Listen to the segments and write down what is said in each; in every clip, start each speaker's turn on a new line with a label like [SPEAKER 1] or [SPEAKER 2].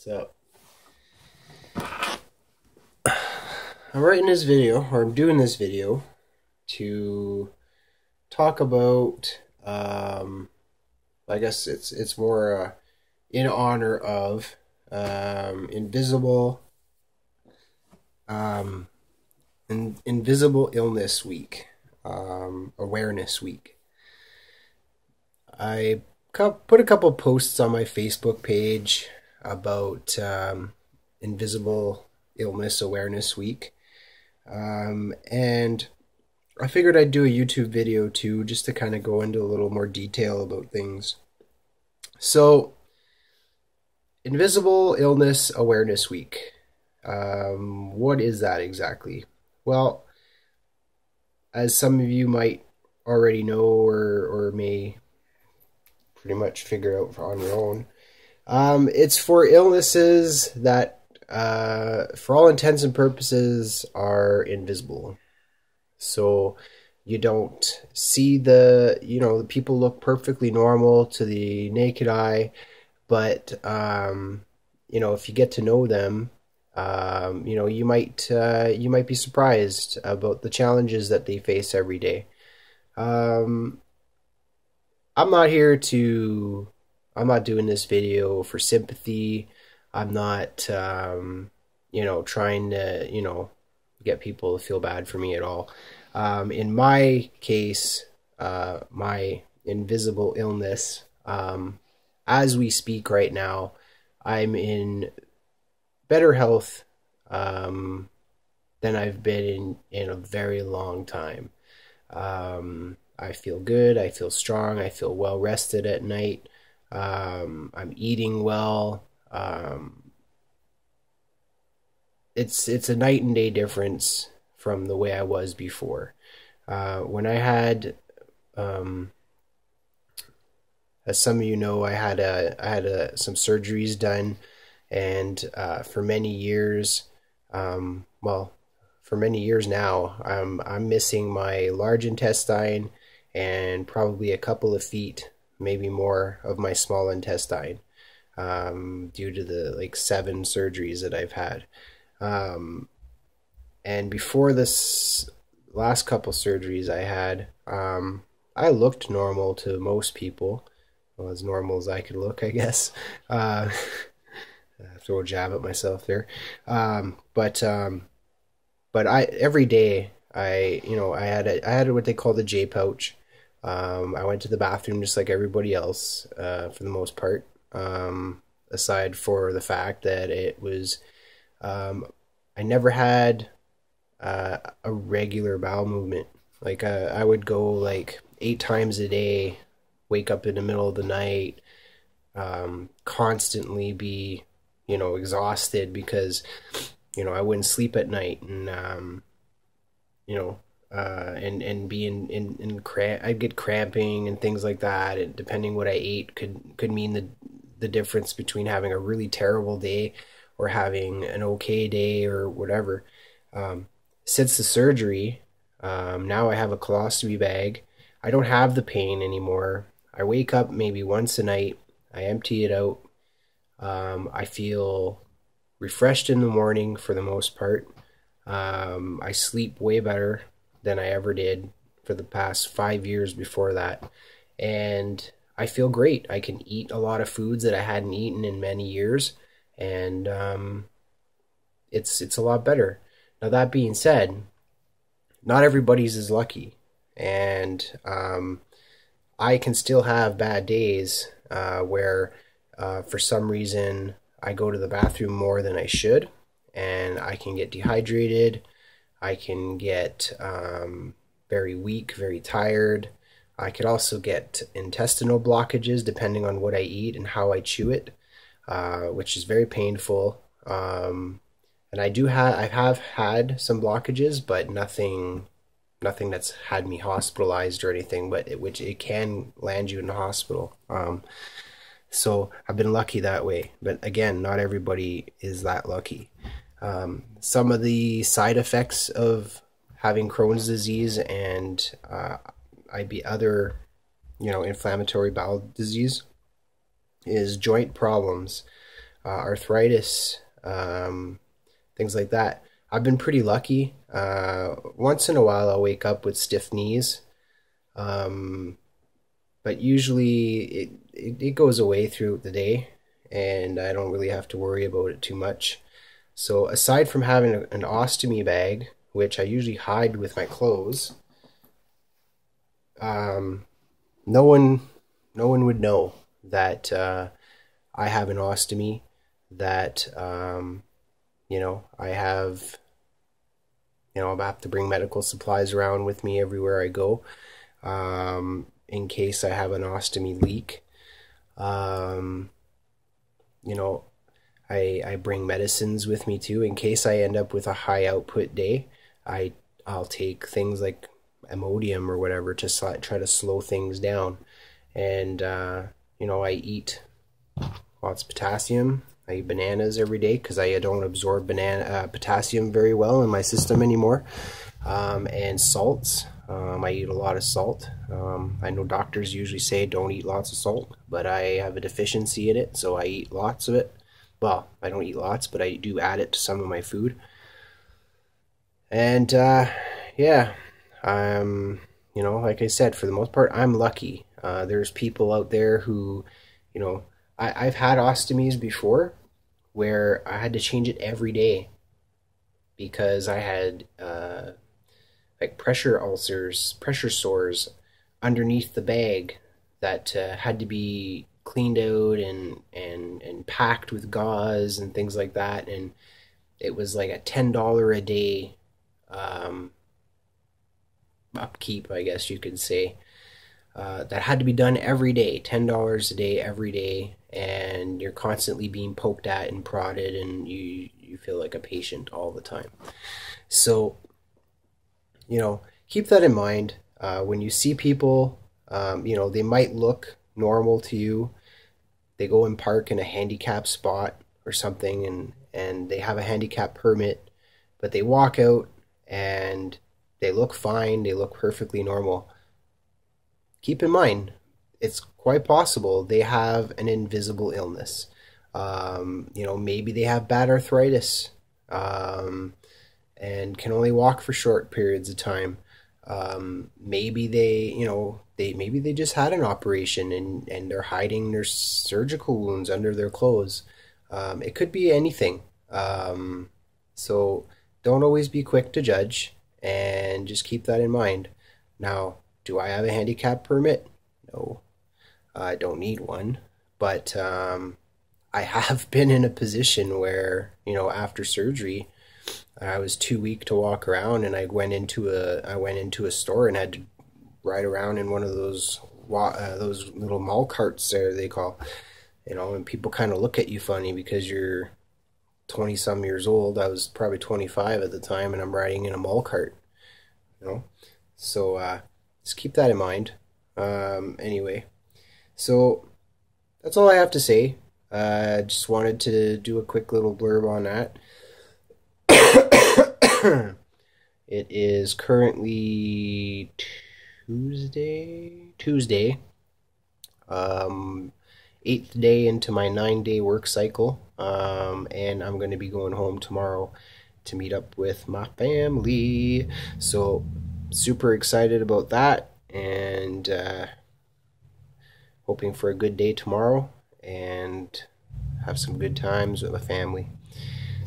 [SPEAKER 1] So, I'm writing this video, or I'm doing this video, to talk about, I guess it's more in honor of Invisible um, Invisible Illness Week, Awareness Week. I put a couple posts on my Facebook page about Invisible Illness Awareness Week. And I figured I'd do a YouTube video too, just to kind of go into a little more detail about things. So, Invisible Illness Awareness Week. What is that exactly? Well, as some of you might already know or may pretty much figure out on your own, it's for illnesses that for all intents and purposes are invisible. So you don't see the people look perfectly normal to the naked eye, but if you get to know them, you might be surprised about the challenges that they face every day. I'm not doing this video for sympathy. I'm not, trying to, get people to feel bad for me at all. In my case, my invisible illness, as we speak right now, I'm in better health than I've been in a very long time. I feel good. I feel strong. I feel well rested at night. I'm eating well. It's a night and day difference from the way I was before. When I had, as some of you know, I had some surgeries done, and for many years, for many years now, I'm missing my large intestine and probably a couple of feet, maybe more, of my small intestine, due to the 7 surgeries that I've had. And before this last couple surgeries I had, I looked normal to most people. Well, as normal as I could look, I guess. Throw a jab at myself there. But every day I had what they call the J pouch. I went to the bathroom just like everybody else, for the most part. Aside for the fact that it was, I never had a regular bowel movement. I would go 8 times a day, wake up in the middle of the night, constantly be, exhausted because, I wouldn't sleep at night, and and be in I'd get cramping and things like that, and depending what I ate could mean the difference between having a really terrible day or having an okay day or whatever. Since the surgery, now I have a colostomy bag. I don't have the pain anymore. I wake up maybe once a night. I empty it out. I feel refreshed in the morning for the most part. I sleep way better than I ever did for the past 5 years before that. And I feel great. I can eat a lot of foods that I hadn't eaten in many years. And it's a lot better. Now, that being said, not everybody's as lucky. And I can still have bad days where for some reason I go to the bathroom more than I should, and I can get dehydrated. I can get very weak, very tired. I could also get intestinal blockages depending on what I eat and how I chew it, which is very painful. And I have had some blockages, but nothing that's had me hospitalized or anything, but which it can land you in the hospital. So I've been lucky that way, but again, not everybody is that lucky. Some of the side effects of having Crohn's disease and other, inflammatory bowel disease is joint problems. arthritis, things like that. I've been pretty lucky. Once in a while, I'll wake up with stiff knees, but usually it goes away throughout the day, and I don't really have to worry about it too much. So aside from having an ostomy bag, which I usually hide with my clothes, no one would know that I have an ostomy, that I have, I have to bring medical supplies around with me everywhere I go, in case I have an ostomy leak. I bring medicines with me too, in case I end up with a high output day. I'll take things like Imodium or whatever to try to slow things down. And I eat lots of potassium. I eat bananas every day because I don't absorb potassium very well in my system anymore. And salts. I eat a lot of salt. I know doctors usually say don't eat lots of salt, but I have a deficiency in it, so I eat lots of it. Well, I don't eat lots, but I do add it to some of my food. And yeah, like I said, for the most part, I'm lucky. There's people out there who, I've had ostomies before where I had to change it every day because I had like pressure ulcers, pressure sores underneath the bag that had to be cleaned out and packed with gauze and things like that. And it was like a $10 a day upkeep, I guess you could say, that had to be done every day, $10 a day every day, and you're constantly being poked at and prodded, and you feel like a patient all the time. So keep that in mind when you see people. They might look normal to you. They go and park in a handicap spot or something, and they have a handicap permit, but they walk out and they look fine, they look perfectly normal. Keep in mind, it's quite possible they have an invisible illness. Maybe they have bad arthritis, and can only walk for short periods of time. Maybe they just had an operation and they're hiding their surgical wounds under their clothes. It could be anything. So don't always be quick to judge, and just keep that in mind. Now, do I have a handicap permit? No, I don't need one, but I have been in a position where, after surgery, I was too weak to walk around, and I went into a store and had to ride around in one of those little mall carts there they call, and people kind of look at you funny because you're 20 some years old. I was probably 25 at the time, and I'm riding in a mall cart, so just keep that in mind. Anyway, so that's all I have to say. Just wanted to do a quick little blurb on that. It is currently Tuesday, 8th day into my 9-day work cycle, and I'm going to be going home tomorrow to meet up with my family. So super excited about that, and hoping for a good day tomorrow and have some good times with my family.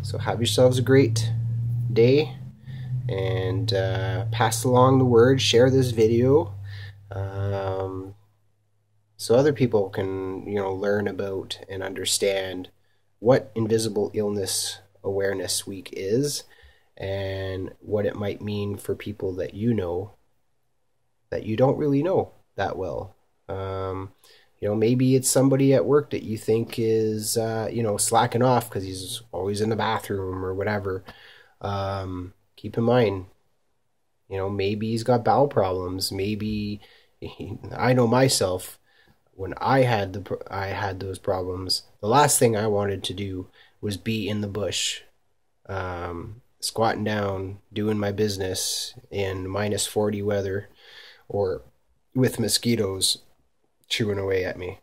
[SPEAKER 1] So have yourselves a great day, and pass along the word, share this video, so other people can learn about and understand what Invisible Illness Awareness Week is, and what it might mean for people that that you don't really know that well. Maybe it's somebody at work that you think is slacking off because he's always in the bathroom or whatever. Keep in mind, maybe he's got bowel problems. Maybe I know myself, when I had those problems, the last thing I wanted to do was be in the bush, squatting down, doing my business in -40 weather, or with mosquitoes chewing away at me.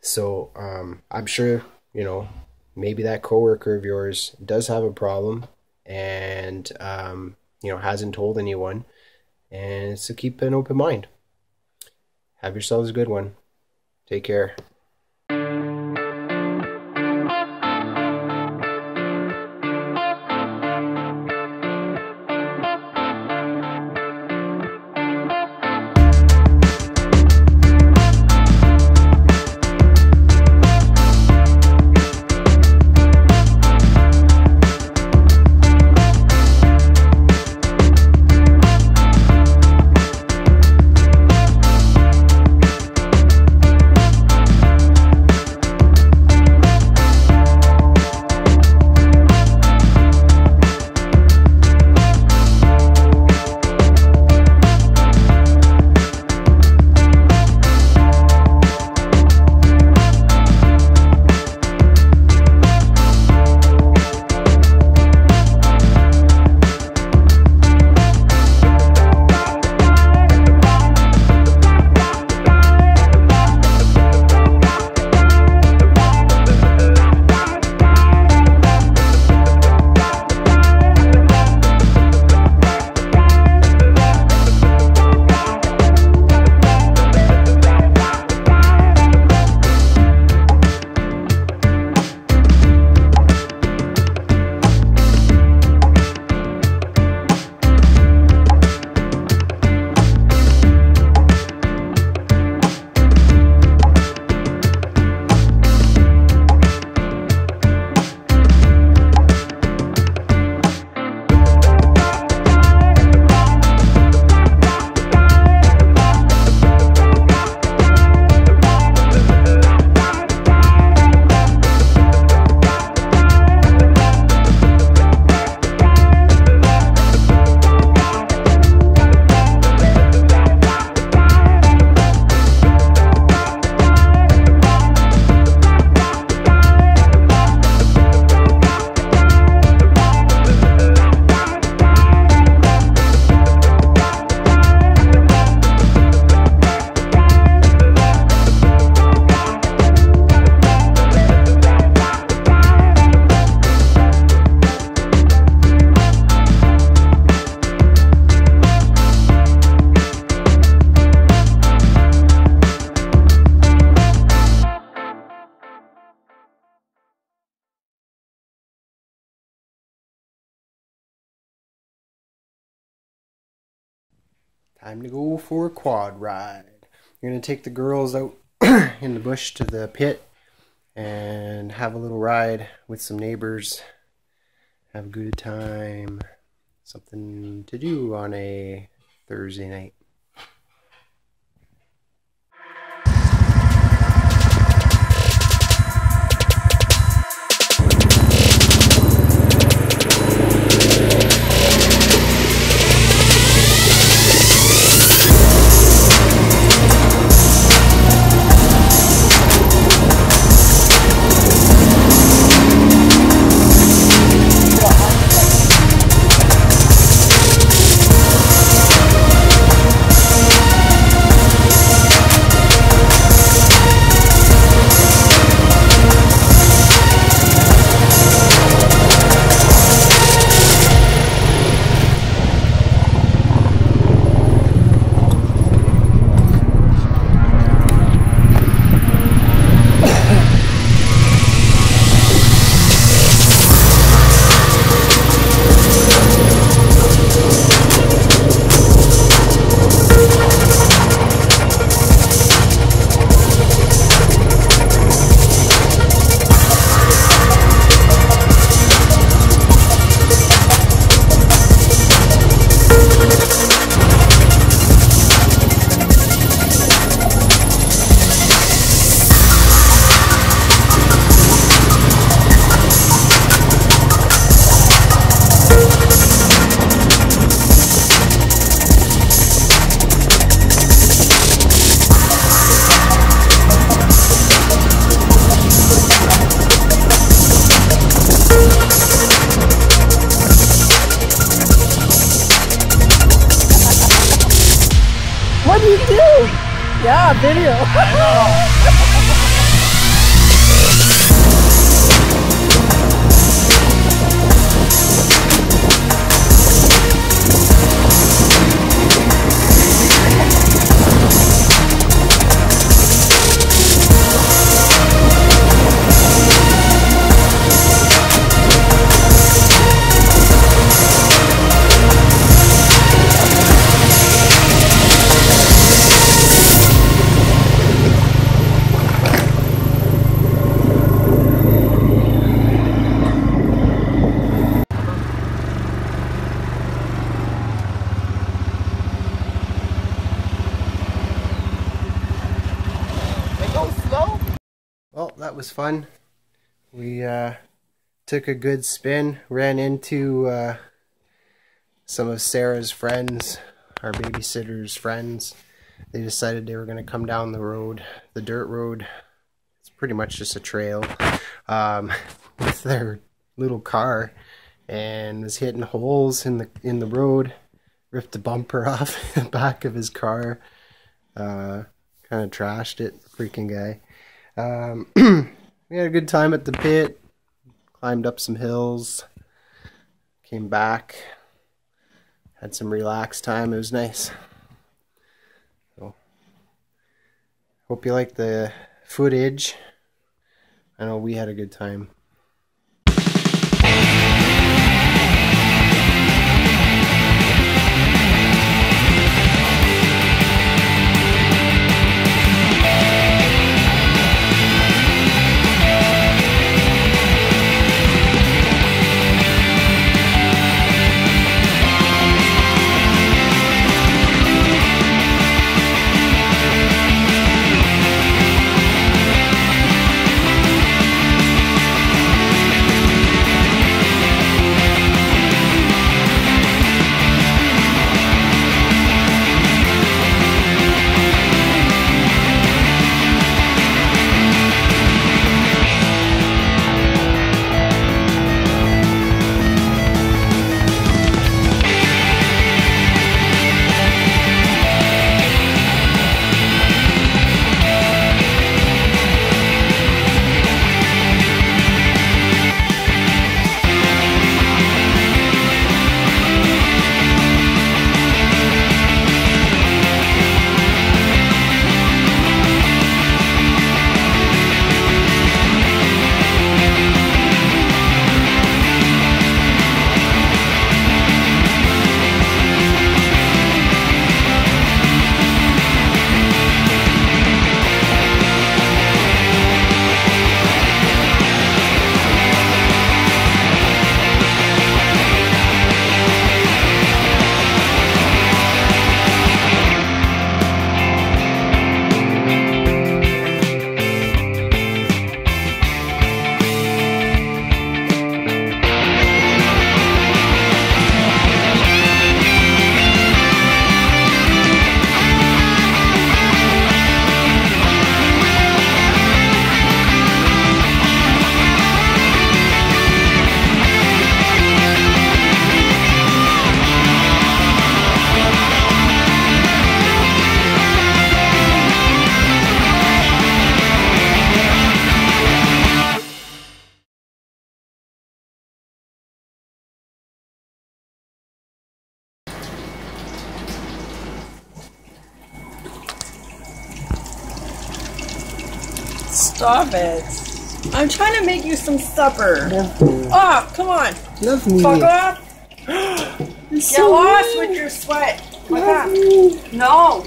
[SPEAKER 1] So I'm sure maybe that coworker of yours does have a problem and hasn't told anyone, and so keep an open mind. Have yourselves a good one. Take care. Time to go for a quad ride. You're going to take the girls out in the bush to the pit and have a little ride with some neighbors. Have a good time. Something to do on a Thursday night.
[SPEAKER 2] What do you do? Yeah, video.
[SPEAKER 1] that was fun. We took a good spin, ran into some of Sarah's friends, our babysitter's friends. They decided they were going to come down the road, the dirt road. It's pretty much just a trail, with their little car, and was hitting holes in the road. Ripped the bumper off the back of his car. Kind of trashed it, freaking guy. We had a good time at the pit. Climbed up some hills. Came back. Had some relaxed time. It was nice. So, hope you like the footage. I know we had a good time.
[SPEAKER 2] Stop it. I'm trying to make you some supper.
[SPEAKER 1] Nothing.
[SPEAKER 2] Oh, come on.
[SPEAKER 1] Nothing.
[SPEAKER 2] Fuck off. Get lost with your sweat. Fuck off. No.